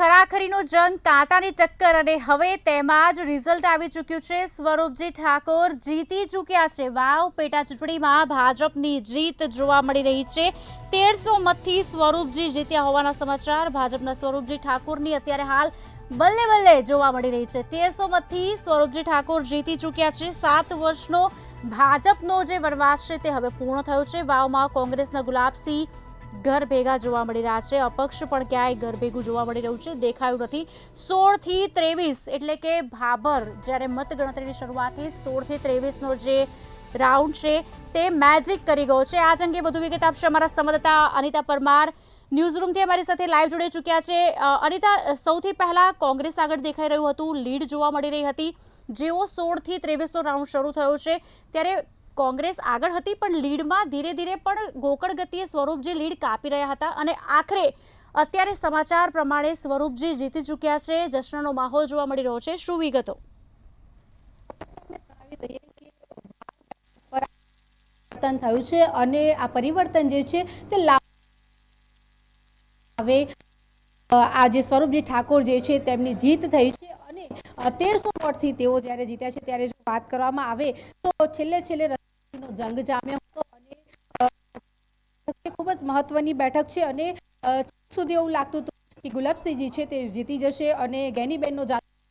ખરાખરીનો જંગ કાંટાની ટક્કર અને હવે તેમાં જ રિઝલ્ટ આવી ચૂક્યું છે। સ્વરૂપજી ઠાકોર જીતી ચૂક્યા છે। વાવ પેટા ચૂંટણીમાં ભાજપની જીત જોવા મળી રહી છે। 1300 મતથી સ્વરૂપજી જીત્યા હોવાના સમાચાર। ભાજપના સ્વરૂપજી ઠાકોરની અત્યારે હાલ બલ્લે બલ્લે જોવા મળી રહી છે। 1300 મતથી સ્વરૂપજી ઠાકોર જીતી ચૂક્યા છે। 7 વર્ષનો ભાજપનો જે વનવાસ છે તે હવે પૂર્ણ થયો છે। વાવમાં કોંગ્રેસના ગુલાબસિંહ ઘર ભેગા જોવા મળી રહ્યા છે। અપક્ષ પણ ક્યાંય ઘર ભેગું જોવા મળી રહ્યું છે, દેખાયું નથી। 16 થી 23 એટલે કે ભાભર જ્યારે મતગણતરીની શરૂઆત થઈ 16 થી 23નો જે રાઉન્ડ છે તે મેજિક કરી ગયો છે। આ અંગે વધુ વિગત આપશે અમારા સંવાદદાતા અનિતા પરમાર ન્યૂઝરૂમથી અમારી સાથે લાઈવ જોડાઈ ચૂક્યા છે। અનિતા, સૌથી પહેલા કોંગ્રેસ આગળ દેખાઈ રહ્યું હતું, લીડ જોવા મળી રહી હતી। જેવો 16 થી 23નો રાઉન્ડ શરૂ થયો છે ત્યારે કોંગ્રેસ આગળ હતી પણ લીડમાં ધીરે ધીરે પણ ગોકળ ગતિએ સ્વરૂપજી લીડ કાપી રહ્યા હતા અને આખરે અત્યારે સમાચાર પ્રમાણે સ્વરૂપજી જીતી ચૂક્યા છે। જશ્નનો માહોલ જોવા મળી રહ્યો છે, શું વિગતો? પરિવર્તન થયું છે અને આ પરિવર્તન જે છે તે હવે આ જે સ્વરૂપજી ઠાકોર જે છે તેમની જીત થઈ છે અને 1300 વોટથી તેઓ જ્યારે જીત્યા છે ત્યારે જો વાત કરવામાં આવે તો છેલ્લે જંગ જામ્યો હતો અને ખૂબ જ મહત્વની બેઠક છે અને સુધી એવું લાગતું હતું કે ગુલાબસિંહજી છે તે જીતી જશે અને ગેનીબેનનો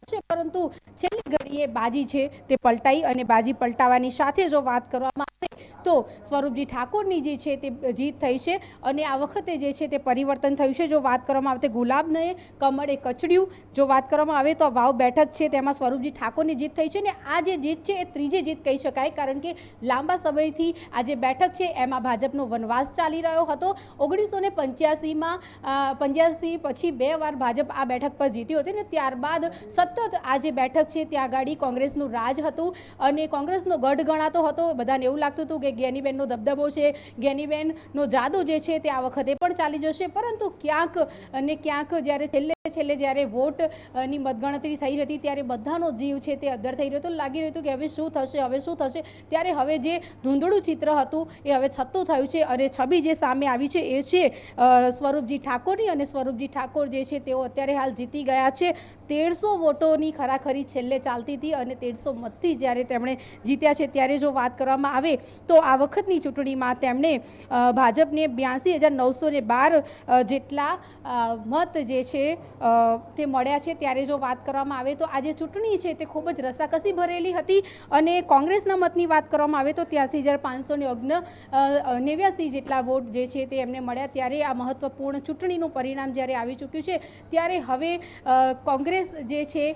છે, પરંતુ છેલ્લી ઘડીએ બાજી છે તે પલટાઈ અને બાજી પલટાવાની સાથે જો વાત કરવામાં આવે તો સ્વરૂપજી ઠાકોરની જે છે તે જીત થઈ છે અને આ વખતે જે છે તે પરિવર્તન થયું છે। જો વાત કરવામાં આવે તો ગુલાબને કમળે કચડ્યું। જો વાત કરવામાં આવે તો વાવ બેઠક છે તેમાં સ્વરૂપજી ઠાકોરની જીત થઈ છે અને આ જે જીત છે એ ત્રીજી જીત કહી શકાય, કારણ કે લાંબા સમયથી આ જે બેઠક છે એમાં ભાજપનો વનવાસ ચાલી રહ્યો હતો। 1985માં 85 પછી 2 વાર ભાજપ આ બેઠક પર જીત્યું હતું અને ત્યારબાદ સતત આ જે બેઠક છે ત્યાં આગળ કોંગ્રેસનું રાજ હતું અને કોંગ્રેસનો ગઢ ગણાતો હતો। બધાને એવું લાગતું હતું કે ગેનીબેનનો દબદબો છે, ગેનીબેનનો જાદુ જે છે તે આ વખતે પણ ચાલી જશે, પરંતુ ક્યાંક અને ક્યાંક જ્યારે છેલ્લે જ્યારે વોટની મતગણતરી થઈ હતી ત્યારે બધાનો જીવ છે તે અદ્ધર થઈ રહ્યો હતો। લાગી રહ્યું હતું કે હવે શું થશે ત્યારે હવે જે ધૂંધળું ચિત્ર હતું એ હવે છતું થયું છે અને છબી જે સામે આવી છે એ છે સ્વરૂપજી ઠાકોરની અને સ્વરૂપજી ઠાકોર જે છે તેઓ અત્યારે હાલ જીતી ગયા છે। 1300 વોટોની ખરાખરી છેલ્લે ચાલતી હતી અને 1300 મતથી જ્યારે તેમણે જીત્યા છે ત્યારે જો વાત કરવામાં આવે તો આ વખતની ચૂંટણીમાં તેમણે ભાજપને 82,912 જેટલા મત જે છે તે મળ્યા છે। ત્યારે જો વાત કરવામાં આવે તો આ જે ચૂંટણી છે તે ખૂબ જ રસાકસી ભરેલી હતી અને કોંગ્રેસના મતની વાત કરવામાં આવે તો 83,589 જેટલા વોટ જે છે તે એમને મળ્યા। ત્યારે આ મહત્વપૂર્ણ ચૂંટણીનું પરિણામ જ્યારે આવી ચૂક્યું છે ત્યારે હવે કોંગ્રેસ જે છે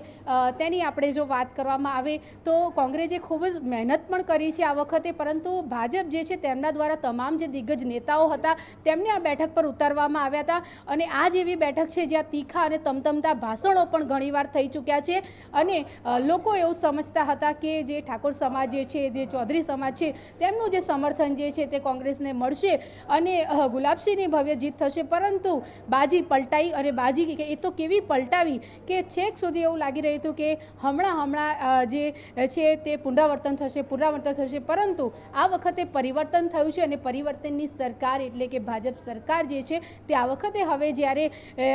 તેની આપણે જો વાત કરવામાં આવે તો કોંગ્રેસે ખૂબ જ મહેનત પણ કરી છે આ વખતે, પરંતુ ભાજપ જે છે તેમના દ્વારા તમામ જે દિગ્ગજ નેતાઓ હતા તેમને આ બેઠક પર ઉતારવામાં આવ્યા હતા અને આ જ એવી બેઠક છે જ્યાં તીખા અને તમતમતા ભાષણો પણ ઘણીવાર થઈ ચૂક્યા છે અને લોકો એવું સમજતા હતા કે જે ઠાકોર સમાજ જે છે, જે ચૌધરી સમાજ છે તેમનું જે સમર્થન જે છે તે કોંગ્રેસને મળશે અને ગુલાબસિંહની ભવ્ય જીત થશે, પરંતુ બાજી પલટાઈ અને બાજી એ તો કેવી પલટાવી કે છેક સુધી એવું લાગી રહ્યું હતું કે હમણાં જે છે તે પુનરાવર્તન થશે, પરંતુ આ વખતે પરિવર્તન થયું છે અને પરિવર્તનની સરકાર એટલે કે ભાજપ સરકાર જે છે તે આ વખતે હવે જ્યારે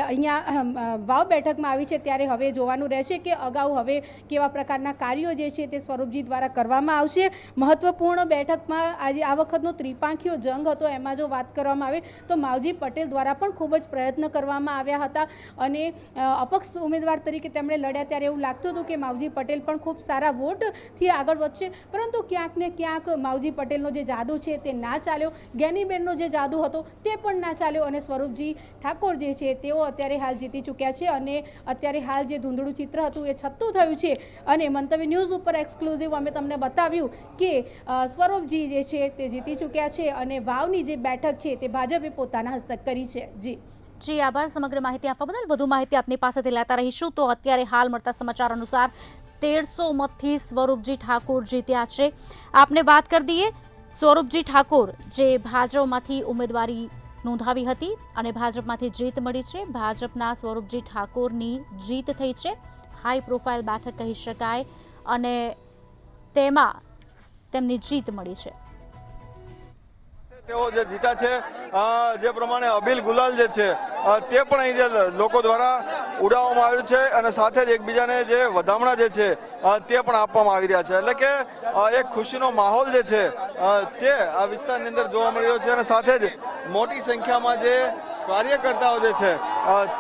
અહીંયા વાવ બેઠકમાં આવી છે ત્યારે હવે જોવાનું રહેશે કે અગાઉ હવે કેવા પ્રકારના કાર્યો જે છે તે સ્વરૂપજી દ્વારા કરવામાં આવશે। મહત્વપૂર્ણ બેઠકમાં આજે આ વખતનો ત્રિપાંખીયો જંગ હતો, એમાં જો વાત કરવામાં આવે તો માવજી પટેલ દ્વારા પણ ખૂબ જ પ્રયત્ન કરવામાં આવ્યા હતા અને અપક્ષ ઉમેદવાર તરીકે તેમણે લડ્યા ત્યારે એવું લાગતું હતું કે માવજી પટેલ પણ ખૂબ સારા વોટથી આગળ વધશે, પરંતુ ક્યાંક ને ક્યાંક માવજી પટેલનો જે જાદુ છે તે ના ચાલ્યો, ગેનીબેનનો જે જાદુ હતો તે પણ ના ચાલ્યો અને સ્વરૂપજી ઠાકોર જે છે તેઓ અત્યારે હાલ જીતી ચૂક્યા છે અને અત્યારે હાલ જે ધૂંધળું ચિત્ર હતું એ છતું થયું છે અને મંતવ્ય ન્યૂઝ ઉપર એક્સક્લુઝિવ અમે તમને બતાવ્યું કે સ્વરૂપજી જે છે તે જીતી ચૂક્યા છે અને વાવની જે બેઠક છે તે ભાજપે પોતાના હસ્તક કરી છે। જી આભાર સમગ્ર માહિતી આપવા બદલ। વધુ માહિતી આપની પાસેથી લેતા રહીશું। તો અત્યારે હાલ મળતા સમાચાર અનુસાર 1300 મતથી સ્વરૂપજી ઠાકોર જીત્યા છે। આપને વાત કરી દઈએ, સ્વરૂપજી ઠાકોર જે ભાજપમાંથી ઉમેદવારી નોંધાવી હતી અને ભાજપમાંથી જીત મળી છે। ભાજપના સ્વરૂપજી ઠાકોરની જીત થઈ છે, હાઈ પ્રોફાઇલ બેઠક કહી શકાય અને તેમાં તેમની જીત મળી છે। તેઓ જે જીતા છે જે પ્રમાણે અબીલ ગુલાલ જે છે તે પણ અહીં જે લોકો દ્વારા ઉડાવવામાં આવ્યું છે અને સાથે જ એકબીજાને જે વધામણા જે છે તે પણ આપવામાં આવી રહ્યા છે, એટલે કે એક ખુશીનો માહોલ જે છે તે આ વિસ્તારની અંદર જોવા મળી રહ્યો છે અને સાથે જ મોટી સંખ્યામાં જે કાર્યકર્તાઓ જે છે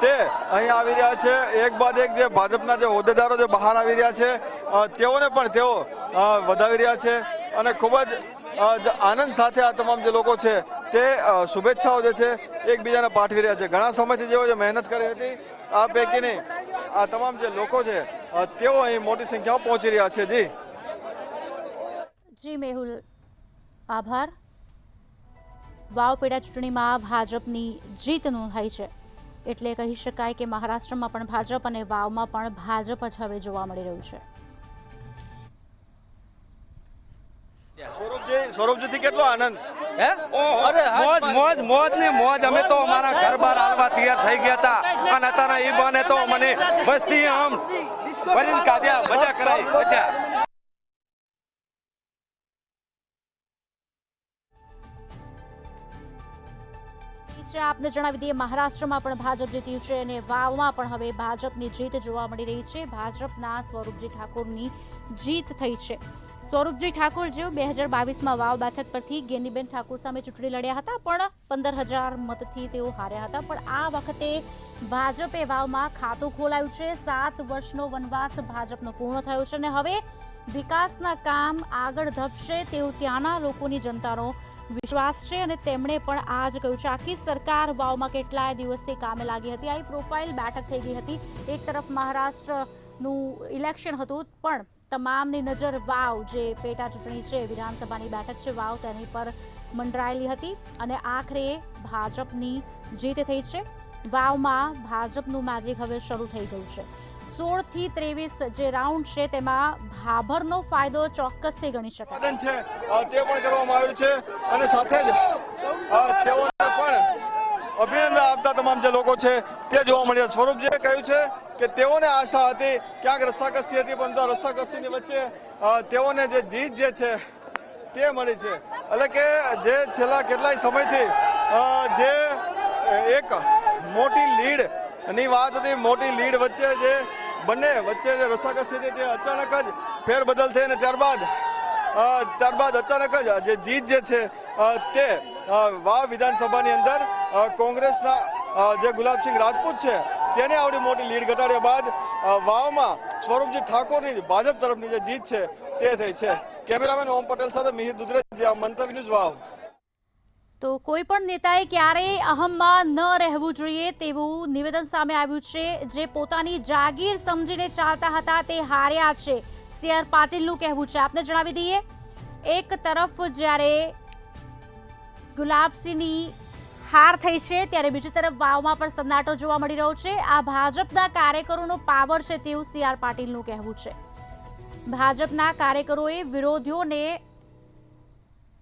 તે અહીં આવી રહ્યા છે. એક બાદ એક જે ભાજપના જે હોદ્દેદારો જે બહાર આવી રહ્યા છે તેઓને પણ તેઓ વધાવી રહ્યા છે અને ખૂબ જ આનંદ સાથે આ તમામ જે લોકો છે તે શુભેચ્છાઓ જે છે એકબીજાને પાઠવી રહ્યા છે. ઘણા સમયથી જેઓ જે મહેનત કરી હતી આ પૈકીની આ તમામ જે લોકો છે તેઓ અહીં મોટી સંખ્યામાં પહોંચી રહ્યા છે. જી મેહુલ, આભાર. વાવ પેટા ચૂંટણીમાં ભાજપની જીત નોંધાઈ છે, એટલે કહી શકાય કે મહારાષ્ટ્રમાં પણ ભાજપ અને વાવમાં પણ ભાજપ જ હવે જોવા મળી રહ્યું છે. સ્વરૂપજીથી કેટલો આનંદ? અરે મોજ મોજ મોજ ને મોજ. અમે તો અમારા ઘર બહાર હાલવા તૈયાર થઈ ગયા હતા અને અત્યારે એ બને તો મને મસ્તી આમ કરીને કાઢ્યા, મજા કરાઈ, મજા. આપને જણાવી દઈએ, મહારાષ્ટ્રમાં પણ ભાજપ જીત્યું છે અને વાવમાં પણ હવે ભાજપની જીત જોવા મળી રહી છે. ભાજપના સ્વરૂપજી ઠાકોરની જીત થઈ છે. સ્વરૂપજી ઠાકોર જેઓ 2022માં વાવ બેઠક પરથી ગેનીબેન ઠાકોર સામે ચૂંટણી લડ્યા હતા, પણ 15,000 મતથી તેઓ હાર્યા હતા. પણ આ વખતે ભાજપે વાવમાં ખાતું ખોલાવ્યું છે. 7 વર્ષનો વનવાસ ભાજપનો પૂર્ણ થયો છે અને હવે વિકાસના કામ આગળ ધપશે તેવું ત્યાંના લોકોની જનતાનો વિશ્વાસ છે અને તેમણે પણ આ જ કહ્યું છે. આખી સરકાર વાવમાં કેટલાય દિવસથી કામે લાગી હતી. હાઈ પ્રોફાઇલ બેઠક થઈ ગઈ હતી. એક તરફ મહારાષ્ટ્રનું ઇલેક્શન હતું, પણ તમામની નજર વાવ જે પેટા ચૂંટણી છે, વિધાનસભાની બેઠક છે વાવ, તેની પર મંડરાયેલી હતી અને આખરે ભાજપની જીત થઈ છે. વાવમાં ભાજપનું મેજિક હવે શરૂ થઈ ગયું છે. 16 થી 23 જે રાઉન્ડ છે તેમાં ભાભરનો ફાયદો ચોક્કસથી ગણી શકાય છે તે પણ કરવામાં આવ્યું છે અને સાથે જ તેઓને પણ અભિનંદન આપતા તમામ જે લોકો છે તે જોવા મળ્યા. સ્વરૂપજીએ કહ્યું છે કે તેઓને આશા હતી, ક્યાંક રસ્સાકસી હતી, પરંતુ આ રસ્સાકસીની વચ્ચે તેઓને જે જીત જે છે તે મળી છે. એટલે કે જે છેલ્લા કેટલાય સમયથી જે એક મોટી લીડની વાત હતી, મોટી લીડ વચ્ચે જે બંને વચ્ચે જે રસ્સાકસી હતી તે અચાનક જ ફેરબદલ થઈ અને ત્યારબાદ અચાનક જ જે જીત જે છે તે વાવ વિધાનસભાની અંદર કોંગ્રેસના જે ગુલાબસિંહ રાજપૂત છે તેને આવડી મોટી લીડ ઘટાડ્યા બાદ વાવમાં સ્વરૂપજી ઠાકોરની ભાજપ તરફની જે જીત છે તે થઈ છે. કેમેરામેન ઓમ પટેલ સાથે મિહિર દુધરેજ, મંતવ્ય ન્યૂઝ વાવ. તો કોઈ પણ નેતાએ ક્યારેય અહમમાં ન રહેવું જોઈએ તેવું નિવેદન સામે આવ્યું છે. જે પોતાની જાગીર સમજીને ચાલતા હતા તે હાર્યા છે, CR પાટીલનું કહેવું છે. આપને જણાવી દઈએ, એક તરફ જ્યારે ગુલાબસિંહની હાર થઈ છે ત્યારે બીજી તરફ વાવમાં પણ સન્નાટો જોવા મળી રહ્યો છે. આ ભાજપના કાર્યકરોનો પાવર છે તેવું CR પાટીલનું કહેવું છે. ભાજપના કાર્યકરોએ વિરોધીઓને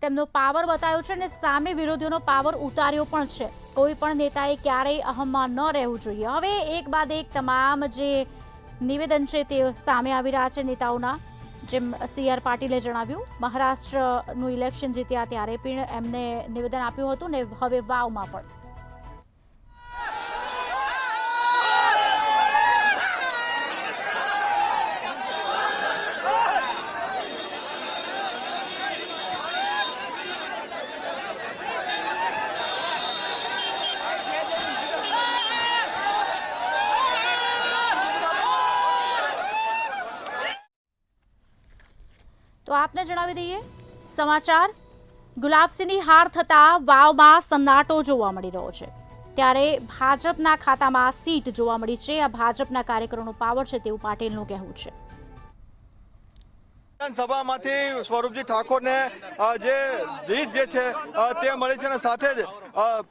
તેમનો પાવર બતાવ્યો છે અને સામે વિરોધીઓનો પાવર ઉતાર્યો પણ છે. કોઈ પણ નેતાએ ક્યારેય અહમમાં ન રહેવું જોઈએ. હવે એક બાદ એક તમામ જે નિવેદન છે તે સામે આવી રહ્યા છે નેતાઓના. જેમ CR પાટીલે જણાવ્યું, મહારાષ્ટ્રનું ઇલેક્શન જીત્યા ત્યારે પણ એમને નિવેદન આપ્યું હતું ને હવે વાવમાં પણ. તો આપને જણાવી દઈએ સમાચાર, ગુલાબસિંહની હાર થતા વાવમાં સન્નાટો જોવા મળી રહ્યો છે. ત્યારે ભાજપના ખાતામાં સીટ જોવા મળી છે. આ ભાજપના કાર્યકરોનો પાવર છે તેવું પાટીલનું કહેવું છે. વિધાનસભામાંથી સ્વરૂપજી ઠાકોરને જે જીત જે છે તે મળી છે અને સાથે જ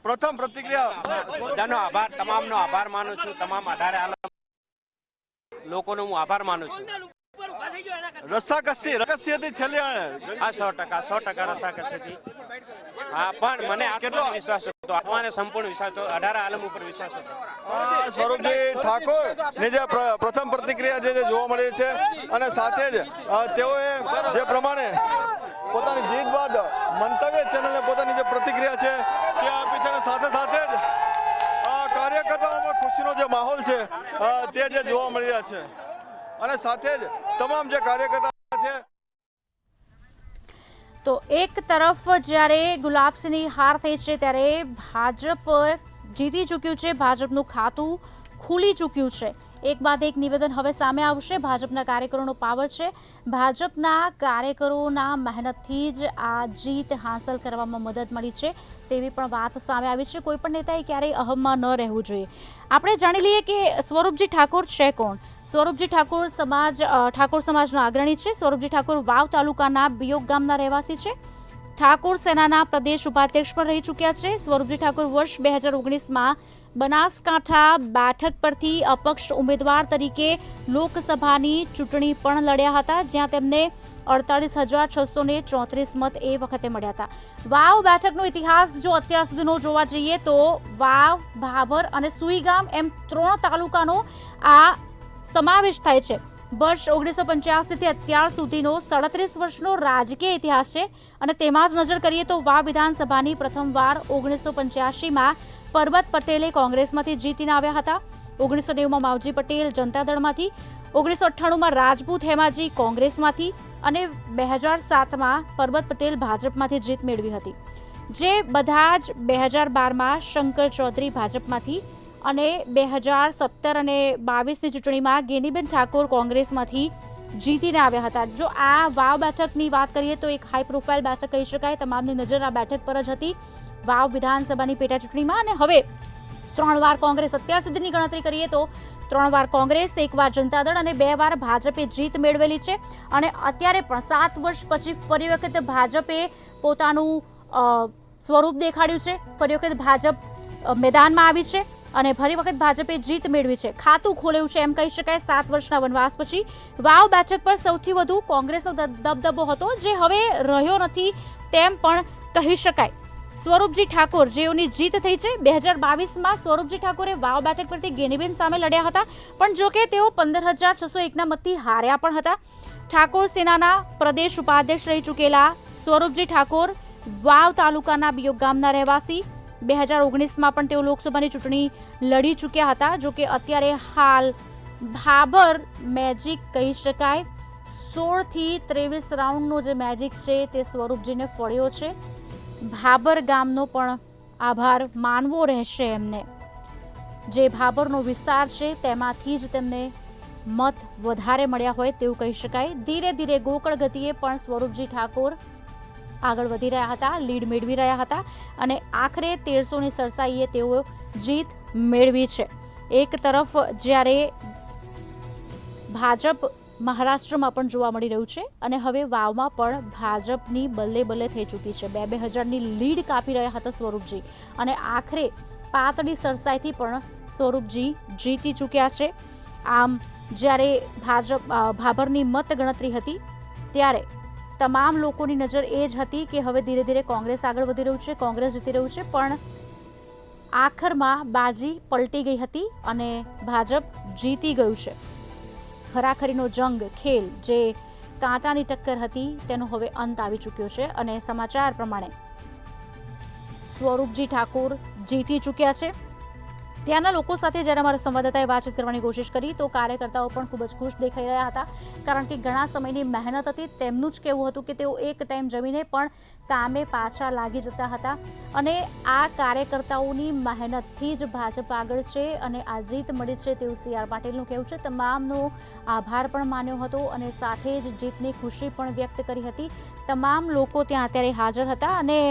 પ્રથમ પ્રતિક્રિયા બધાનો આભાર, તમામનો આભાર માનું છું. તમામ 18 આલમ લોકોનો હું આભાર માનું છું. રસ્સાકસી હતી છેલ્લે? આ 100% રસ્સાકસી હતી. હા, પણ મને કેટલો વિશ્વાસ હતો, આત્માને સંપૂર્ણ વિશ્વાસ હતો, 18 આલમ ઉપર વિશ્વાસ હતો. સ્વરૂપજી ઠાકોર ની જે પ્રથમ પ્રતિક્રિયા જે જોવા મળી છે અને સાથે જ તેઓએ જે પ્રમાણે પોતાની જીત બાદ મંતવ્ય ચેનલને પોતાની જે પ્રતિક્રિયા છે તે આપી છે અને સાથે સાથે જ કાર્યકર્તાઓમાં ખુશીનો જે માહોલ છે તે જે જોવા મળી રહ્યા છે અને સાથે જ તમામ જે કાર્યકર્તા છે તો એક તરફ જ્યારે ગુલાબસિંહની હાર થઈ છે ત્યારે ભાજપ જીતી ચૂક્યું છે, ભાજપનું ખાતું ખુલી ચૂક્યું છે। એક બાદ એક નિવેદન હવે સામે આવશે। ભાજપના કાર્યકરોનો પાવર છે, ભાજપના કાર્યકરોના મહેનતથી જ આ જીત હાંસલ કરવામાં મદદ મળી છે તેવી પણ વાત સામે આવી છે। કોઈ પણ નેતાએ ક્યારેય અહમમાં ન રહેવું જોઈએ। આપણે જાણી લઈએ કે સ્વરૂપજી ઠાકોર છે કોણ। સ્વરૂપજી ઠાકોર સમાજના અગ્રણી છે। સ્વરૂપજી ઠાકોર વાવ તાલુકાના બિયોગ ગામના રહેવાસી છે। ઠાકોર સેનાના પ્રદેશ ઉપાધ્યક્ષ પણ રહી ચૂક્યા છે। સ્વરૂપજી ઠાકોર વર્ષ 2019માં બનાસકાંઠા બેઠક પરથી અપક્ષ ઉમેદવાર તરીકે લોકસભાની ચૂંટણી પણ લડ્યા હતા, જ્યાં તેમને 48,634 મત એ વખતે મળ્યા હતા। વાવ બેઠકનો ઇતિહાસ જો અત્યાર સુધીનો જોવા જઈએ તો વાવ, ભાભર અને સુઈગામ એમ 3 તાલુકાનો આ સમાવેશ થાય છે। વર્ષ 1985 થી અત્યાર સુધીનો 37 વર્ષનો રાજકીય ઇતિહાસ છે અને તેમાં જ નજર કરીએ તો વાવ વિધાનસભાની પ્રથમવાર 1985માં પરબત પટેલે કોંગ્રેસમાંથી જીતીને આવ્યા હતા। 1990માં માવજી પટેલ જનતા દળમાંથી, 1998માં રાજપૂત હેમાજી કોંગ્રેસમાંથી અને 2007માં પરબત પટેલ ભાજપમાંથી જીત મેળવી હતી, જે બધા જ 2012માં શંકર ચૌધરી ભાજપમાંથી અને 2017 અને 22ની ચૂંટણીમાં ગેનીબેન ઠાકોર કોંગ્રેસમાંથી જીતીને આવ્યા હતા। જો આ વાવ બેઠકની વાત કરીએ તો એક હાઈ પ્રોફાઇલ બેઠક કહી શકાય। તમામની નજર આ બેઠક પર જ હતી વાવ વિધાનસભાની પેટા ચૂંટણીમાં અને હવે 3 વાર કોંગ્રેસ, અત્યાર સુધીની ગણતરી કરીએ તો 3 વાર કોંગ્રેસ, 1 વાર જનતા દળ અને 2 વાર ભાજપે જીત મેળવેલી છે અને અત્યારે પણ 7 વર્ષ પછી ફરી વખત ભાજપે પોતાનું સ્વરૂપ દેખાડ્યું છે। ફરી વખત ભાજપ મેદાનમાં આવી છે અને ફરી વખત ભાજપે જીત મેળવી છે, ખાતું ખોલ્યું છે એમ કહી શકાય। 7 વર્ષના વનવાસ પછી વાવ બેઠક પર સૌથી વધુ કોંગ્રેસનો દબદબો હતો, જે હવે રહ્યો નથી તેમ પણ કહી શકાય। સ્વરૂપજી ઠાકોર જેઓની જીત થઈ છે। 2022માં સ્વરૂપજી ઠાકોરે વાવ બેઠક પરથી ગેનીબેન સામે લડ્યા હતા, પણ જો કે તેઓ 15,601ના મતથી હાર્યા પણ હતા। ઠાકોર સેનાના પ્રદેશ ઉપાધ્યક્ષ રહી ચૂકેલા સ્વરૂપજી ઠાકોર વાવ તાલુકાના બિયોગ ગામના રહેવાસી, 2019માં પણ તેઓ લોકસભાની ચૂંટણી લડી ચૂક્યા હતા। જો કે અત્યારે હાલ ભાભર મેજિક કહી શકાય, 16 થી 23 રાઉન્ડનો જે મેજિક છે તે સ્વરૂપજીને ફળ્યો છે। ભાભર ગામનો પણ આભાર માનવો રહેશે એમને, જે ભાભરનો વિસ્તાર છે તેમાંથી જ તેમને મત વધારે મળ્યા હોય તેવું કહી શકાય। ધીરે ધીરે ગોકળ ગતિએ પણ સ્વરૂપજી ઠાકોર આગળ વધી રહ્યા હતા, લીડ મેળવી રહ્યા હતા અને આખરે 1300ની સરસાઈએ તેઓ જીત મેળવી છે। એક તરફ જ્યારે ભાજપ મહારાષ્ટ્રમાં પણ જોવા મળી રહ્યું છે અને હવે વાવમાં પણ ભાજપની બલ્લે બલ્લે થઈ ચૂકી છે। 2,000ની લીડ કાપી રહ્યા હતા સ્વરૂપજી અને આખરે પાતળી સરસાઈથી પણ સ્વરૂપજી જીતી ચૂક્યા છે। આમ જ્યારે ભાભરની મત ગણતરી હતી ત્યારે તમામ લોકોની નજર એ જ હતી કે હવે ધીરે ધીરે કોંગ્રેસ આગળ વધી રહ્યું છે, કોંગ્રેસ જીતી રહ્યું છે, પણ આખરમાં બાજી પલટી ગઈ હતી અને ભાજપ જીતી ગયું છે। ખરાખરીનો જંગ ખેલ જે કાંટાની ટક્કર હતી તેનો હવે અંત આવી ચૂક્યો છે અને સમાચાર પ્રમાણે સ્વરૂપજી ઠાકોર જીતી ચૂક્યા છે। ત્યાંના લોકો સાથે જ્યારે અમારા સંવાદદાતાએ વાતચીત કરવાની કોશિશ કરી તો કાર્યકર્તાઓ પણ ખૂબ જ ખુશ દેખાઈ રહ્યા હતા, કારણ કે ઘણા સમયની મહેનત હતી। તેમનું જ કહેવું હતું કે તેઓ એક ટાઈમ જમીને પણ કામે પાછા લાગી જતા હતા અને આ કાર્યકર્તાઓની મહેનતથી જ ભાજપ આગળ છે અને આ જીત મળી છે તેવું CR પાટીલનું કહેવું છે। તમામનો આભાર પણ માન્યો હતો અને સાથે જ જીતની ખુશી પણ વ્યક્ત કરી હતી। તમામ લોકો ત્યાં અત્યારે હાજર હતા અને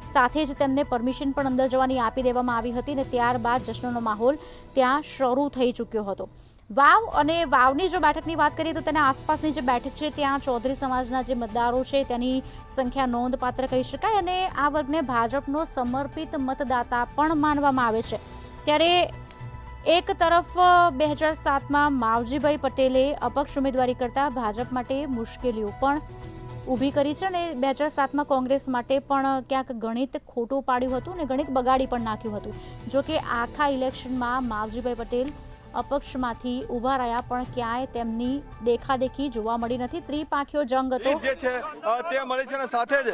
સાથે જ તેમને પરમિશન પણ અંદર જવાની આપી દેવામાં આવી હતી અને ત્યારબાદ જશ્નનો માહોલ ત્યાં શરૂ થઈ ચૂક્યો હતો। વાવ અને વાવની જો બેઠકની વાત કરીએ તો તેના આસપાસની જે બેઠક છે ત્યાં ચૌધરી સમાજના જે મતદારો છે તેની સંખ્યા નોંધપાત્ર કહી શકાય અને આ વર્ગને ભાજપનો સમર્પિત મતદાતા પણ માનવામાં આવે છે। ત્યારે એક તરફ 2007માં માવજીભાઈ પટેલે અપક્ષ ઉમેદવારી કરતા ભાજપ માટે મુશ્કેલીઓ પણ ઊભી કરી છે અને 2007માં કોંગ્રેસ માટે પણ ક્યાંક ગણિત ખોટું પાડ્યું હતું અને ગણિત બગાડી પણ નાખ્યું હતું। જો કે આખા ઇલેક્શનમાં માવજીભાઈ પટેલ અપક્ષમાંથી ઊભા રહ્યા પણ ક્યાંય તેમની દેખાદેખી જોવા મળી નથી. ત્રિપાંખીયો જંગ હતો. જે છે તે મળી છે અને સાથે જ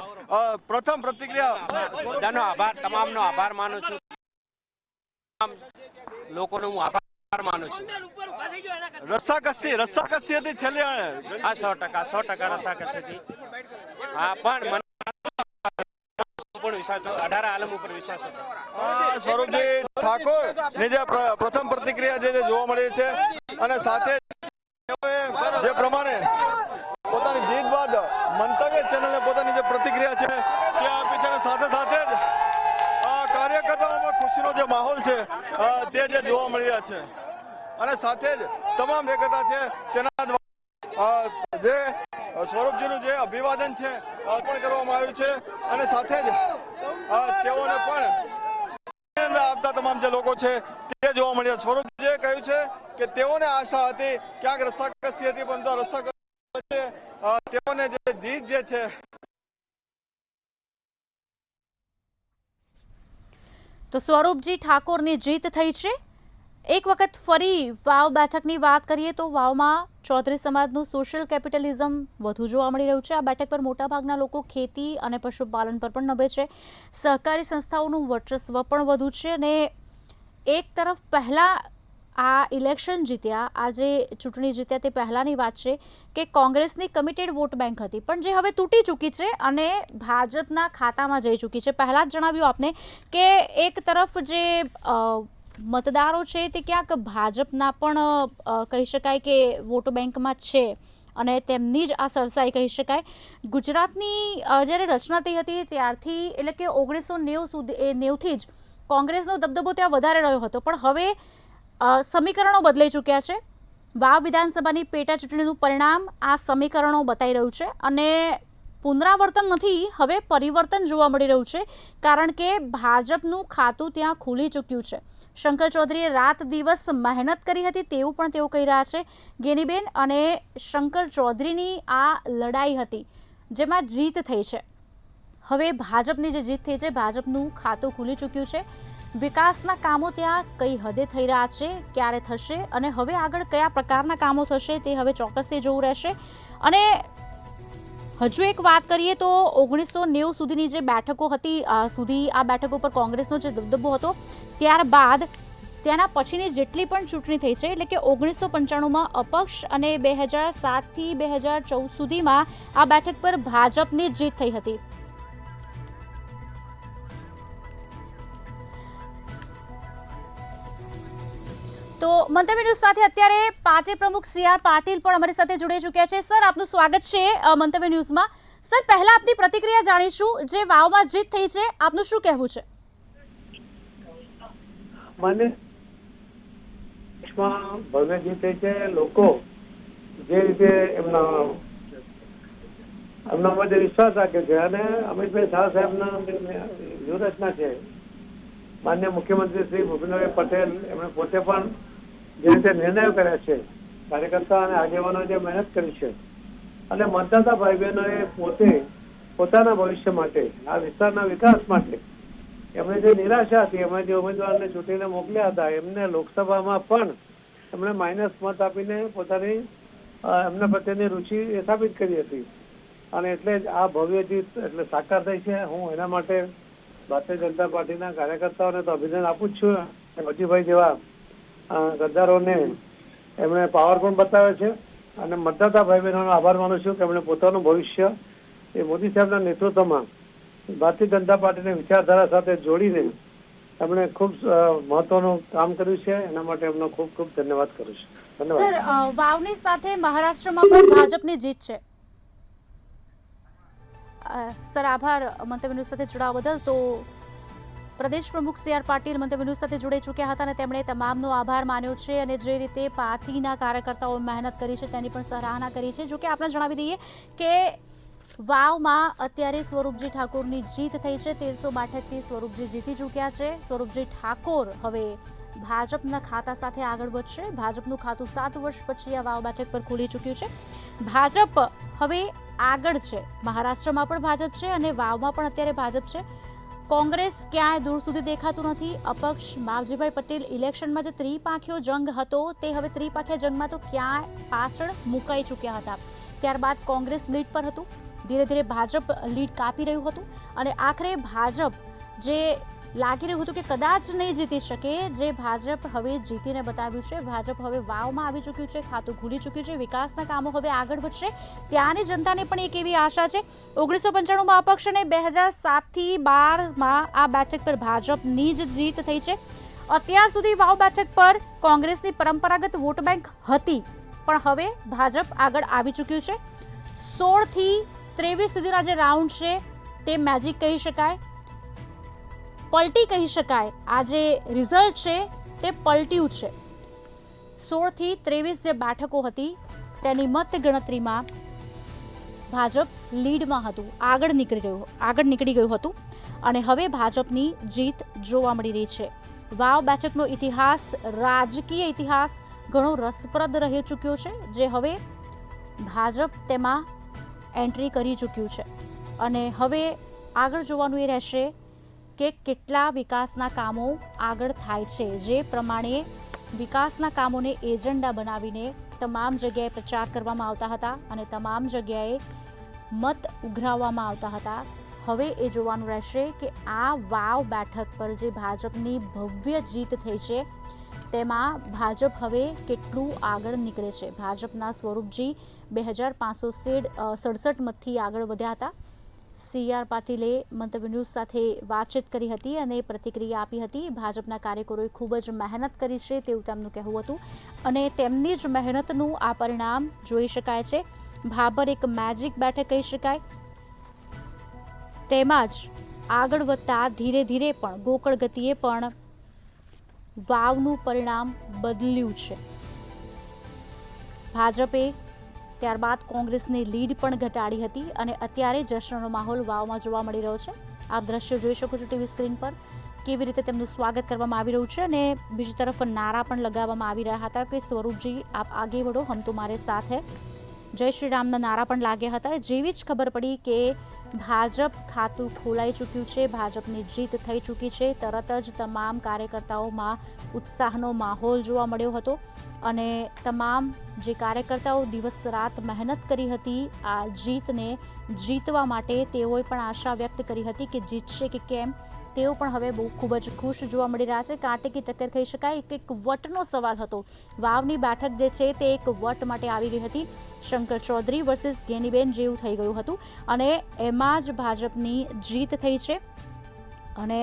પ્રથમ પ્રતિક્રિયા બધાનો આભાર, તમામનો આભાર માનું છું. તમામ લોકોનો હું આભાર માનું છું. રસ્સાકસી હતી છેલ્લે. આ 100% રસાકસી હતી. હા, પણ મને પણ વિશ્વાસ હતો, 18 આલમ ઉપર વિશ્વાસ હતો. સ્વરૂપજી ઠાકોર ની જે પ્રથમ પ્રતિક્રિયા જે જોવા મળી છે અને સાથે જે પ્રમાણે પોતાની જીત બાદ મંતવ્ય ચેનલને પોતાની જે પ્રતિક્રિયા છે તે આપી છે અને સાથે સાથે જ કાર્યકર્તાઓમાં ખુશીનો જે માહોલ છે તે જે જોવા મળી રહ્યા છે અને સાથે જ તમામ એકતા છે તેના જે સ્વરૂપજીનું જે અભિવાદન છે અર્પણ કરવામાં આવ્યું છે અને સાથે જ તેઓને પણ આપતા તમામ જે લોકો છે તે જોવા મળ્યા. સ્વરૂપજીએ કહ્યું છે કે તેઓને આશા હતી, ક્યાંક રસ્સાકસી હતી, પરંતુ આ રસ્સાકસી તેઓને જે જીત જે છે. તો સ્વરૂપજી ઠાકોરની જીત થઈ છે. એક વખત ફરી વાવ બેઠકની વાત કરીએ તો વાવમાં ચૌધરી સમાજનું સોશિયલ કેપિટલિઝમ વધુ જોવા મળી રહ્યું છે. આ બેઠક પર મોટાભાગના લોકો ખેતી અને પશુપાલન પર પણ નભે છે. સહકારી સંસ્થાઓનું વર્ચસ્વ પણ વધુ છે અને એક તરફ પહેલાં આ ઇલેક્શન જીત્યા, આજે ચૂંટણી જીત્યા તે પહેલાંની વાત છે કે કોંગ્રેસની કમિટેડ વોટ બેંક હતી પણ જે હવે તૂટી ચૂકી છે અને ભાજપના ખાતામાં જઈ ચૂકી છે. પહેલાં જ જણાવ્યું આપને કે એક તરફ જે મતદારો છે તે ક્યાંક ભાજપના પણ કહી શકાય કે વોટ બેંકમાં છે અને તેમની જ આ સરસાઈ કહી શકાય. ગુજરાતની જ્યારે રચના થઈ હતી ત્યારથી એટલે કે 1990થી જ કોંગ્રેસનો દબદબો ત્યાં વધારે રહ્યો હતો પણ હવે સમીકરણો બદલાઈ ચૂક્યા છે. વાવ વિધાનસભાની પેટા ચૂંટણીનું પરિણામ આ સમીકરણો બતાવી રહ્યું છે અને પુનરાવર્તન નથી, હવે પરિવર્તન જોવા મળી રહ્યું છે કારણ કે ભાજપનું ખાતું ત્યાં ખુલી ચૂક્યું છે. શંકર ચૌધરીએ રાત દિવસ મહેનત કરી હતી તેવું પણ તેઓ કહી રહ્યા છે. ગેનીબેન અને શંકર ચૌધરીની આ લડાઈ હતી જેમાં જીત થઈ છે. હવે ભાજપની જે જીત થઈ છે, ભાજપનું ખાતું ખુલી ચૂક્યું છે. વિકાસના કામો ત્યાં કઈ હદે થઈ રહ્યા છે, ક્યારે થશે અને હવે આગળ કયા પ્રકારના કામો થશે તે હવે ચોક્કસથી જોવું રહેશે. અને હજુ એક વાત કરીએ તો 1990 સુધીની જે બેઠકો હતી સુધી આ બેઠકો પર કોંગ્રેસનો જે દબદબો હતો, ત્યારબાદ તેના પછીની જેટલી પણ ચૂંટણી થઈ છે એટલે કે 1995માં અપક્ષ અને 2007થી 2014 સુધીમાં આ બેઠક પર ભાજપની જીત થઈ હતી. તો મંતવ્ય ન્યૂઝ સાથે અત્યારે પાર્ટી પ્રમુખ CR પાટીલ પણ અમારી સાથે જોડાઈ ચૂક્યા છે. સર, આપનું સ્વાગત છે મંતવ્ય ન્યૂઝમાં. સર, પહેલા આપની પ્રતિક્રિયા જાણીશું. જે વાવમાં જીત થઈ છે, આપનું શું કહેવું છે? મને ભવ્ય જીત થઈ છે. લોકો જે રીતે એમના માટે વિશ્વાસ રાખ્યો છે અને અમિતભાઈ શાહ સાહેબના વ્યૂહરચના છે. માન્ય મુખ્યમંત્રી શ્રી ભૂપેન્દ્રભાઈ પટેલ એમણે પોતે પણ જે રીતે નિર્ણયો કર્યા છે, કાર્યકર્તા અને આગેવાનો જે મહેનત કરી છે અને મતદાતા ભાઈ બહેનોએ પોતે પોતાના ભવિષ્ય માટે, આ વિસ્તારના વિકાસ માટે એમણે જે નિરાશા હતી, એમણે જે ઉમેદવારને ચૂંટીને મોકલ્યા હતા એમને લોકસભામાં પણ એમણે માઇનસ મત આપીને પોતાની એમના પ્રત્યેની રુચિ સ્થાપિત કરી હતી અને એટલે જ આ ભવ્ય જીત એટલે સાકાર થઈ છે. હું એના માટે ભારતીય જનતા પાર્ટીના કાર્યકર્તાઓને તો અભિનંદન આપું જ છું. વજીભાઈ જેવા ગદ્દારોને એમણે પાવર પણ બતાવ્યો છે અને મતદાતા ભાઈ બહેનોનો આભાર માનું છું કે એમણે પોતાનું ભવિષ્ય એ મોદી સાહેબના નેતૃત્વમાં ભારતીય જનતા પાર્ટીની વિચારધારા સાથે જોડીને એમણે ખૂબ મહત્વનું કામ કર્યું છે. એના માટે એમનો ખૂબ ખૂબ ધન્યવાદ કરું છું. સર, વાવની સાથે મહારાષ્ટ્રમાં પણ ભાજપની જીત છે. સર, આભાર મંતવ્ય ન્યૂઝ સાથે જોડાવા બદલ. તો પ્રદેશ પ્રમુખ CR પાટીલ મંતવ્ય ન્યૂઝ સાથે જોડાઈ ચૂક્યા હતા અને તેમણે તમામનો આભાર માન્યો છે અને જે રીતે પાર્ટીના કાર્યકર્તાઓ મહેનત કરી છે તેની પણ સરાહના કરી છે. જોકે આપણે જણાવી દઈએ કે વાવમાં અત્યારે સ્વરૂપજી ઠાકોરની જીત થઈ છે. 1300 બેઠકથી સ્વરૂપજી જીતી ચૂક્યા છે. સ્વરૂપજી ઠાકોર હવે ભાજપના ખાતા સાથે આગળ વધશે. ભાજપનું ખાતું 7 વર્ષ પછી આ વાવ બેઠક પર ખુલી ચૂક્યું છે. ભાજપ હવે આગળ છે. મહારાષ્ટ્રમાં પણ ભાજપ છે અને વાવમાં પણ અત્યારે ભાજપ છે. કોંગ્રેસ ક્યાંય દૂર સુધી દેખાતું નથી. અપક્ષ માવજીભાઈ પટેલ ઇલેક્શનમાં જે ત્રિપાંખીયો જંગ હતો તે હવે ત્રિપાંખીયા જંગમાં તો ક્યાંય પાછળ મુકાઈ ચૂક્યા હતા. ત્યારબાદ કોંગ્રેસ લીડ પર હતું. ધીરે ધીરે ભાજપ લીડ કાપી રહ્યું હતું અને આખરે ભાજપ જે લાગી રહ્યું હતું કે કદાચ નહીં જીતી શકે, જે ભાજપ હવે જીતીને બતાવ્યું છે. ભાજપ હવે વાવમાં આવી ચૂક્યું છે, ખાતું ખુલી ચૂક્યું છે, વિકાસના કામો હવે આગળ વધશે. ત્યાંની જનતાને પણ એક એવી આશા છે. 1995માં અપક્ષ અને 2007થી 12માં આ બેઠક પર ભાજપની જ જીત થઈ છે. અત્યાર સુધી વાવ બેઠક પર કોંગ્રેસની પરંપરાગત વોટ બેંક હતી, પણ હવે ભાજપ આગળ આવી ચૂક્યું છે. 16થી 23 સુધીના જે રાઉન્ડ છે તે મેજિક કહી શકાય, પલટી કહી શકાય. આ જે રિઝલ્ટ છે તે પલટ્યું છે. 16થી 23 જે બેઠકો હતી તેની મત ગણતરીમાં ભાજપ લીડમાં હતું, આગળ નીકળી ગયું હતું અને હવે ભાજપની જીત જોવા મળી રહી છે. વાવ બેઠકનો ઇતિહાસ, રાજકીય ઇતિહાસ ઘણો રસપ્રદ રહી ચૂક્યો છે, જે હવે ભાજપ તેમાં એન્ટ્રી કરી ચૂક્યું છે અને હવે આગળ જોવાનું એ રહેશે કે કેટલા વિકાસના કામો આગળ થાય છે. જે પ્રમાણે વિકાસના કામોને એજન્ડા બનાવીને તમામ જગ્યાએ પ્રચાર કરવામાં આવતા હતા અને તમામ જગ્યાએ મત ઉઘરાવવામાં આવતા હતા, હવે એ જોવાનું રહેશે કે આ વાવ બેઠક પર જે ભાજપની ભવ્ય જીત થઈ છે તેમાં ભાજપ હવે કેટલું આગળ નીકળે છે. ભાજપના સ્વરૂપજી 2567 મતથી આગળ વધ્યા હતા. CR પાટીલે મંતવ્ય ન્યૂઝ સાથે વાતચીત કરી હતી અને પ્રતિક્રિયા આપી હતી. ભાજપના કાર્યકરોએ ખૂબ જ મહેનત કરી છે તેવું તેમનું કહેવું હતું અને તેમની જ મહેનતનું આ પરિણામ જોઈ શકાય છે. ભાભર એક મેજિક બેઠક કહી શકાય. તેમાં જ આગળ વધતા ધીરે ધીરે પણ ગોકળ ગતિએ પણ વાવનું પરિણામ બદલ્યું છે. ભાજપે ત્યારબાદ કોંગ્રેસની લીડ પણ ઘટાડી હતી અને અત્યારે જશ્નનો માહોલ વાવમાં જોવા મળી રહ્યો છે. આપ દ્રશ્યો જોઈ શકો છો ટીવી સ્ક્રીન પર, કેવી રીતે તેમનું સ્વાગત કરવામાં આવી રહ્યું છે અને બીજી તરફ નારા પણ લગાવવામાં આવી રહ્યા હતા કે સ્વરૂપજી આપ આગે વળો, હમ તુમ્હારે સાથ હૈ. જય શ્રી રામના નારા પણ લાગ્યા હતા. જેવી જ ખબર પડી કે ભાજપ ખાતું ખોલાઈ ચૂક્યું છે, ભાજપની જીત થઈ ચૂકી છે, તરત જ તમામ કાર્યકર્તાઓમાં ઉત્સાહનો માહોલ જોવા મળ્યો હતો અને તમામ જે કાર્યકર્તાઓ દિવસ રાત મહેનત કરી હતી આ જીતને જીતવા માટે, તેઓએ પણ આશા વ્યક્ત કરી હતી કે જીતશે કે કેમ. તેઓ પણ હવે બહુ ખૂબ જ ખુશ જોવા મળી રહ્યા છે. કાંટે કી ટક્કર કહી શકાય. એક વટનો સવાલ હતો. વાવની બેઠક જે છે તે એક વટ માટે આવી ગઈ હતી. શંકર ચૌધરી વર્સિસ ગેનીબેન જેવું થઈ ગયું હતું અને એમાં જ ભાજપની જીત થઈ છે અને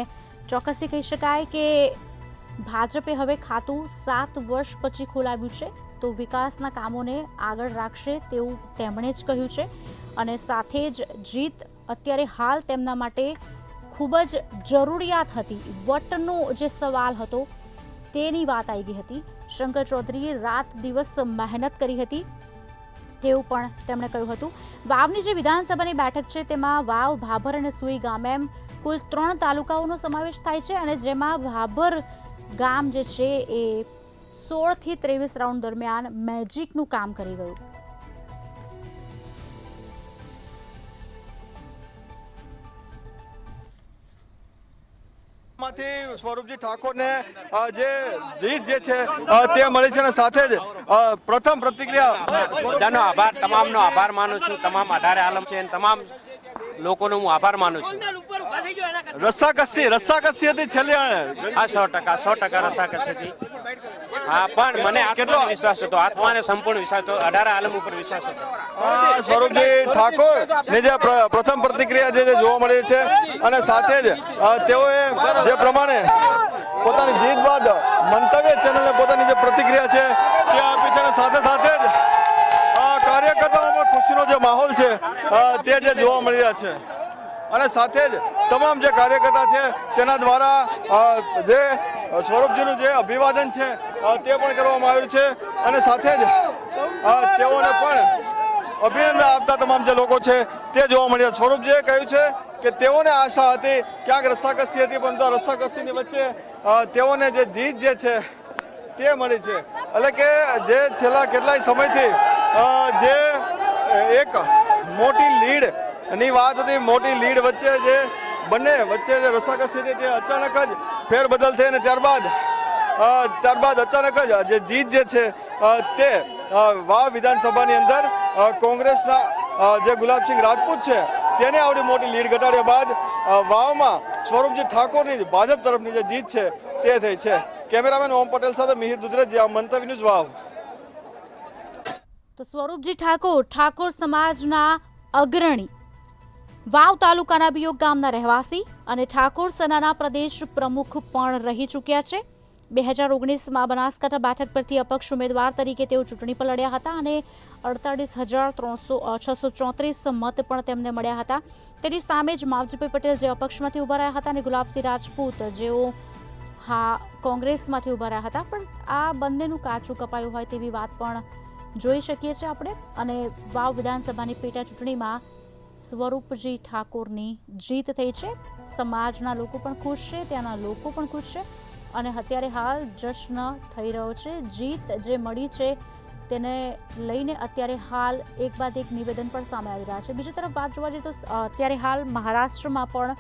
ચોક્કસથી કહી શકાય કે ભાજપે હવે ખાતું 7 વર્ષ પછી ખોલાવ્યું છે તો વિકાસના કામોને આગળ રાખશે તેવું તેમણે જ કહ્યું છે અને સાથે જ જીત અત્યારે હાલ તેમના માટે ખૂબ જ જરૂરિયાત હતી. વટનો જે સવાલ હતો તેની વાત આવી ગઈ હતી. શંકર ચૌધરીએ રાત દિવસ મહેનત કરી હતી તેવું પણ તેમણે કહ્યું હતું. વાવની જે વિધાનસભાની બેઠક છે તેમાં વાવ, ભાભર અને સુઈ ગામ એમ કુલ 3 તાલુકાઓનો સમાવેશ થાય છે અને જેમાં ભાભર ગામ જે છે એ 16થી 23 રાઉન્ડ દરમિયાન મેજિકનું કામ કરી ગયું. માંથી સ્વરૂપજી ઠાકોરને જે જીત જે છે તે મળી છે અને સાથે જ પ્રથમ પ્રતિક્રિયા બધાનો આભાર, તમામનો આભાર માનું છું. તમામ 18 આલમ છે અને તમામ લોકોનો હું આભાર માનું છું. રસ્સાકસી હતી છેલ્લે. આ 100% રસ્સાકસી હતી. હા, પણ મને કેટલો વિશ્વાસ હતો, આત્માને સંપૂર્ણ વિશ્વાસ હતો, 18 આલમ ઉપર વિશ્વાસ હતો. સ્વરૂપજી ઠાકોર ની જે પ્રથમ પ્રતિક્રિયા જે જોવા મળી છે અને સાથે જ તેઓએ જે પ્રમાણે પોતાની જીત બાદ મંતવ્ય ચેનલને પોતાની જે પ્રતિક્રિયા છે તે આપી છે અને સાથે સાથે જ કાર્યકર્તાઓમાં ખુશીનો જે માહોલ છે તે જે જોવા મળી રહ્યા છે અને સાથે જ તમામ જે કાર્યકર્તા છે તેના દ્વારા જે સ્વરૂપજીનું જે અભિવાદન છે તે પણ કરવામાં આવ્યું છે અને સાથે જ તેઓને પણ અભિનંદન આપતા તમામ જે લોકો છે તે જોવા મળ્યા. સ્વરૂપજીએ કહ્યું છે કે તેઓને આશા હતી, ક્યાંક રસ્સાકસી હતી, પરંતુ આ રસ્સાકસીની વચ્ચે તેઓને જે જીત જે છે તે મળી છે. એટલે કે જે છેલ્લા કેટલાય સમયથી જે એક મોટી લીડ ની વાત હતી, મોટી લીડ વચ્ચે જે બંને વચ્ચે જે રસાકસી હતી તે અચાનક જ ફેરબદલ થઈ અને ત્યારબાદ અચાનક જ જે જીત જે છે તે વાવ વિધાનસભાની અંદર કોંગ્રેસના જે ગુલાબસિંહ રાજપૂત છે તેને આવડી મોટી લીડ ઘટાડ્યા બાદ વાવમાં સ્વરૂપજી ઠાકોરની ભાજપ તરફની જે જીત છે તે થઈ છે। કેમેરામેન ઓમ પટેલ સાથે મિહિર દુધરેજિયા, મંતવ્ય ન્યૂઝ વાવ। તો સ્વરૂપજી ઠાકોર સમાજના અગ્રણી, વાવ તાલુકાના બિયોગ ગામના રહેવાસી અને ઠાકોર સેનાના પ્રદેશ પ્રમુખ પણ રહી ચૂક્યા છે। 2019માં બનાસકાંઠા બેઠક પરથી અપક્ષ ઉમેદવાર તરીકે તેઓ ચૂંટણી પર લડ્યા હતા અને 48,634 મત પણ તેમને મળ્યા હતા। તેની સામે જ માવજીભાઈ પટેલ જે અપક્ષમાંથી ઉભા રહ્યા હતા અને ગુલાબસિંહ રાજપૂત જેઓ કોંગ્રેસમાંથી ઉભા રહ્યા હતા, પણ આ બંનેનું કાચું કપાયું હોય તેવી વાત પણ જોઈ શકીએ છીએ આપણે। અને વાવ વિધાનસભાની પેટા ચૂંટણીમાં સ્વરૂપજી ઠાકોરની જીત થઈ છે। સમાજના લોકો પણ ખુશ છે, ત્યાંના લોકો પણ ખુશ છે અને અત્યારે હાલ જશ્ન થઈ રહ્યો છે। જીત જે મળી છે તેને લઈને અત્યારે હાલ એક બાદ એક નિવેદન પણ સામે આવી રહ્યા છે। બીજી તરફ વાત જોવા જઈએ તો અત્યારે હાલ મહારાષ્ટ્રમાં પણ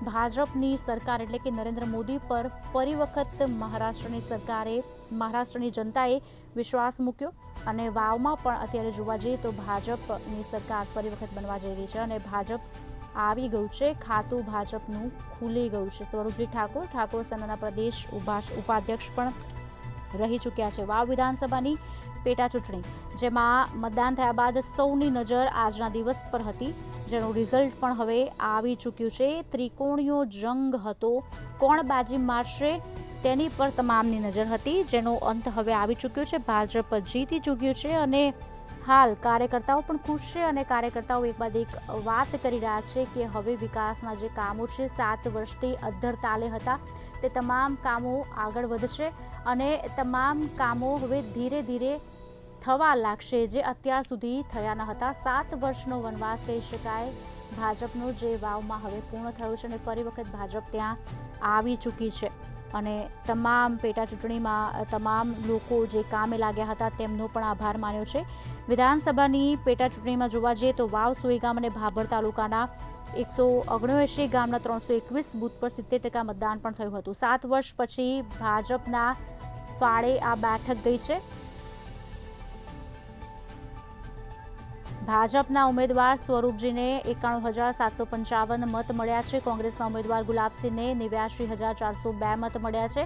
ભાજપની સરકાર એટલે કે નરેન્દ્ર મોદી પર ફરી વખત મહારાષ્ટ્રની જનતાએ વિશ્વાસ મૂક્યો અને વાવમાં પણ અત્યારે જોવા જઈએ તો ભાજપની સરકાર ફરી વખત બનવા જઈ રહી છે અને ભાજપ આવી ગયું છે, ખાતું ભાજપનું ખુલી ગયું છે। સ્વરૂપજી ઠાકોર સેનાના પ્રદેશ ઉપાધ્યક્ષ પણ રહી ચૂક્યા છે। વાવ વિધાનસભાની પેટા ચૂંટણી જેમાં મતદાન થયા બાદ સૌની નજર આજના દિવસ પર હતી, જેનું રિઝલ્ટ પણ હવે આવી ચૂક્યું છે। ત્રિકોણીયો જંગ હતો, કોણ બાજી મારશે તેની પર તમામની નજર હતી, જેનો અંત હવે આવી ચૂક્યો છે। ભાજપ જીતી ચૂક્યું છે અને હાલ કાર્યકર્તાઓ પણ ખુશ છે અને કાર્યકર્તાઓ એક બાદ એક વાત કરી રહ્યા છે કે હવે વિકાસના જે કામો છે 7 વર્ષથી અધ્ધર તાલે હતા તે તમામ કામો આગળ વધશે અને તમામ કામો હવે ધીરે ધીરે થવા લાગશે, જે અત્યાર સુધી થયા ન હતા। 7 વર્ષનો વનવાસ કહી શકાય ભાજપનો જે વાવમાં હવે પૂર્ણ થયો છે અને ફરી વખત ભાજપ ત્યાં આવી ચૂકી છે અને તમામ પેટા ચૂંટણીમાં તમામ લોકો જે કામે લાગ્યા હતા તેમનો પણ આભાર માન્યો છે। વિધાનસભાની પેટા ચૂંટણીમાં જોવા જઈએ તો વાવ, સોઈગામ અને ભાભર તાલુકાના 179 ગામના 321 બૂથ પર 70% મતદાન પણ થયું હતું। 7 વર્ષ પછી ભાજપના ફાળે આ બેઠક ગઈ છે। ભાજપના ઉમેદવાર સ્વરૂપજીને 91,755 મત મળ્યા છે। કોંગ્રેસના ઉમેદવાર ગુલાબસિંહને 89,402 મત મળ્યા છે।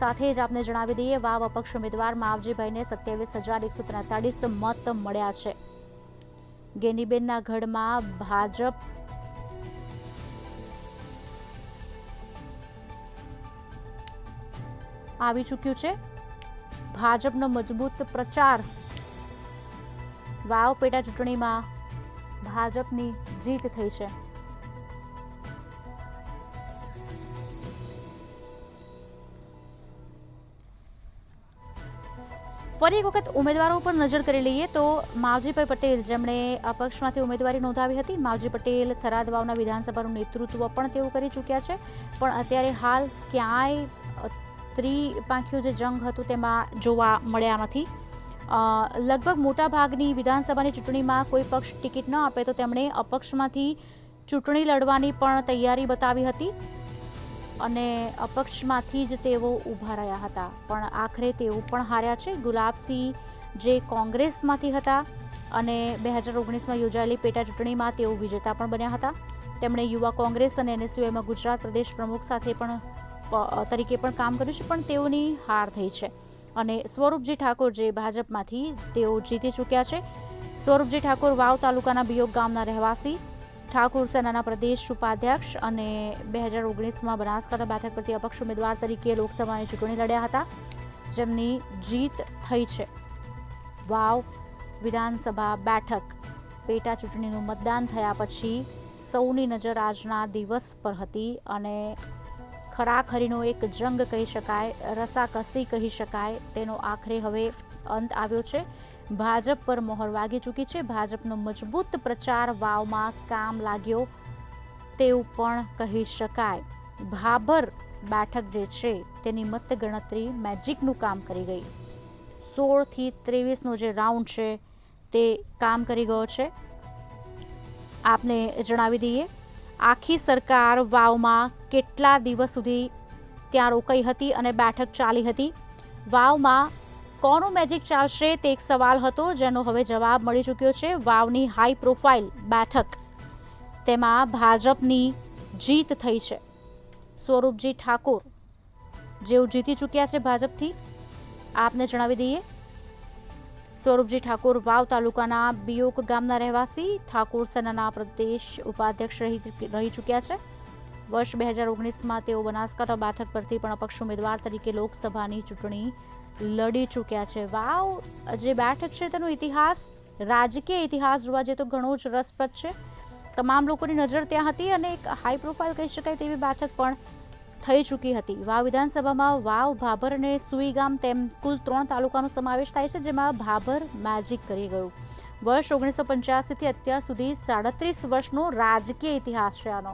સાથે જ આપને જણાવી દઈએ વાવ અપક્ષ ઉમેદવાર માવજીભાઈને 27,143 મત મળ્યા છે। ગેનીબેનના ગઢમાં ભાજપ આવી ચૂક્યું છે। ભાજપનો મજબૂત પ્રચાર, વાવ પેટા ચૂંટણીમાં ભાજપની જીત થઈ છે। ફરી એક વખત ઉમેદવારો પર નજર કરી લઈએ તો માવજીભાઈ પટેલ જેમણે અપક્ષમાંથી ઉમેદવારી નોંધાવી હતી, માવજી પટેલ થરાદ વાવના વિધાનસભાનું નેતૃત્વ પણ તેઓ કરી ચૂક્યા છે, પણ અત્યારે હાલ ક્યાંય ત્રિપાંખીયો જે જંગ હતું તેમાં જોવા મળ્યા નથી। લગભગ મોટા ભાગની વિધાનસભાની ચૂંટણીમાં કોઈ પક્ષ ટિકિટ ન આપે તો તેમણે અપક્ષમાંથી ચૂંટણી લડવાની પણ તૈયારી બતાવી હતી અને અપક્ષમાંથી જ તેઓ ઊભા રહ્યા હતા, પણ આખરે તેઓ પણ હાર્યા છે। ગુલાબસિંહ જે કોંગ્રેસમાંથી હતા અને 2019માં યોજાયેલી પેટા ચૂંટણીમાં તેઓ વિજેતા પણ બન્યા હતા। તેમણે યુવા કોંગ્રેસ અને NSUમાં ગુજરાત પ્રદેશ પ્રમુખ સાથે પણ તરીકે પણ કામ કર્યું છે, પણ તેઓની હાર થઈ છે અને સ્વરૂપજી ઠાકોર જે ભાજપમાંથી તેઓ જીતી ચૂક્યા છે। સ્વરૂપજી ઠાકોર વાવ તાલુકાના બિયોગ ગામના રહેવાસી, ઠાકોર સેનાના પ્રદેશ ઉપાધ્યક્ષ અને 2019માં બનાસકાંઠા બેઠક પરથી અપક્ષ ઉમેદવાર તરીકે લોકસભાની ચૂંટણી લડ્યા હતા, જેમની જીત થઈ છે। વાવ વિધાનસભા બેઠક પેટા ચૂંટણીનું મતદાન થયા પછી સૌની નજર આજના દિવસ પર હતી અને ખરાખરીનો એક જંગ કહી શકાય, રસાકસી કહી શકાય, તેનો આખરે હવે અંત આવ્યો છે। ભાજપ પર મોહર વાગી ચૂકી છે। ભાજપનો મજબૂત પ્રચાર વાવમાં કામ લાગ્યો તેવું પણ કહી શકાય। ભાભર બેઠક જે છે તેની મતગણતરી મેજિકનું કામ કરી ગઈ। 16 થી 23નો જે રાઉન્ડ છે તે કામ કરી ગયો છે। આપને જણાવી દઈએ આખી સરકાર વાવમાં કેટલા દિવસ સુધી ત્યાં રોકાઈ હતી અને બેઠક ચાલી હતી? વાવમાં કોનો મેજિક ચાલશે તે એક સવાલ હતો, જેનો હવે જવાબ મળી ચૂક્યો છે. વાવની હાઈ પ્રોફાઇલ બેઠક, તેમાં ભાજપની જીત થઈ છે. સ્વરૂપજી ઠાકોર જેઓ જીતી ચૂક્યા છે ભાજપથી, આપને જણાવી દઈએ. સ્વરૂપજી ઠાકોર વાવ તાલુકાના બિયોક ગામના રહેવાસી, ઠાકોર સેનાના પ્રદેશ ઉપાધ્યક્ષ રહી ચૂક્યા છે. વર્ષ 2019માં તેઓ બનાસકાંઠા બેઠક પરથી પણ અપક્ષ ઉમેદવાર તરીકે લોકસભાની ચૂંટણી લડી ચૂક્યા છે. વાવ જે બેઠક છે તેનો ઇતિહાસ, રાજકીય ઇતિહાસ જોવા જઈએ તો ઘણો જ રસપ્રદ છે. તમામ લોકોની નજર ત્યાં હતી અને એક હાઈ પ્રોફાઇલ કહી શકાય તેવી બેઠક પણ થઈ ચૂકી હતી. વાવ વિધાનસભામાં વાવ, ભાભર અને સુઈગામ તેમ કુલ 3 તાલુકાનો સમાવેશ થાય છે, જેમાં ભાભર મેજિક કરી ગયું. વર્ષ 1985થી અત્યાર સુધી 37 વર્ષનો રાજકીય ઇતિહાસ છે આનો.